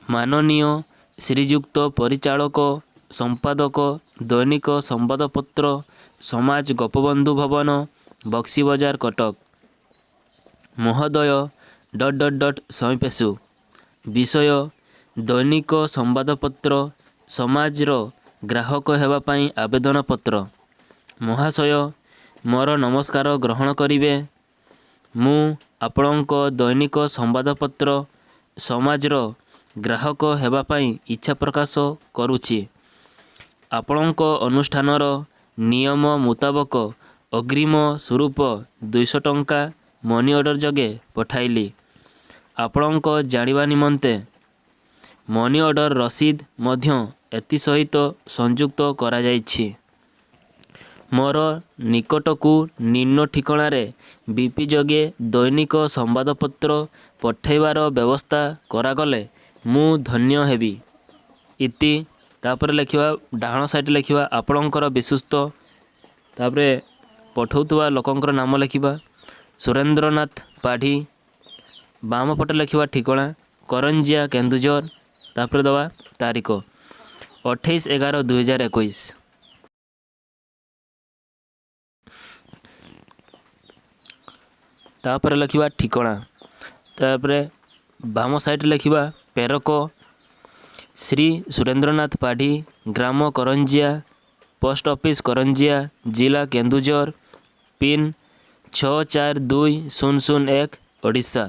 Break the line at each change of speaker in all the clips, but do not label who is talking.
माननीय श्रीयुक्त परिचालक संपादक दैनिक संवादपत्र समाज गोपबंधु भवन बक्सी बजार कटक महोदय .. विषय दैनिक संवादपत्र समाजर ग्राहक हेबापाई आवेदन पत्र। महाशय मोर नमस्कार ग्रहण करिवे। मु आपणक दैनिक संवादपत्र समाजर ग्राहक हेबापाई इच्छा प्रकाश करुछि। आपणक अनुष्ठानर नियम मुताबक अग्रिम स्वरूप 200 टंका मनी ऑर्डर जगे पठाइली। आपणक जानिबा निमंते मनी ऑर्डर रसीद मध्य एति सहित संयुक्त करा जाइछि। मोर निकटकू निम्न ठिकाणारे बीपी जगे दैनिक संवादपत्र पठाइबार व्यवस्था करागले मु धन्य हेबी। इति तापर लिखिबा डाहण साइड लिखिबा आपणकर विश्वस्त तापर पठाउतवा लोकंकर नाम लिखिबा सुरेंद्रनाथ पाढ़ी। बाम पटे लिखिबा ठिकाणा करंजिया केन्दुझर। तापर दवा तारीख 28/11/2021। तापर लिखिबा ठिकाणा तापर बाम साइड लिखिबा पेरक श्री सुरेंद्रनाथ पाढ़ी ग्राम करंजिया पोस्ट ऑफिस करंजिया जिला केन्दुझर पिन 642001 ओडिशा।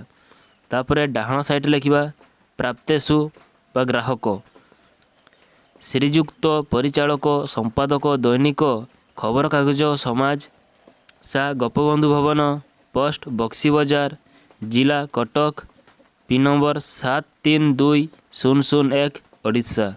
तापर डाहण साइड लिखिबा प्राप्तेषु व ग्राहक श्रीयुक्त परिचालक संपादक दैनिक खबर कागज समाज सा गोपबंधु भवन पोस्ट बक्सी बजार जिला कटक पिन नंबर 732001 ओडिशा।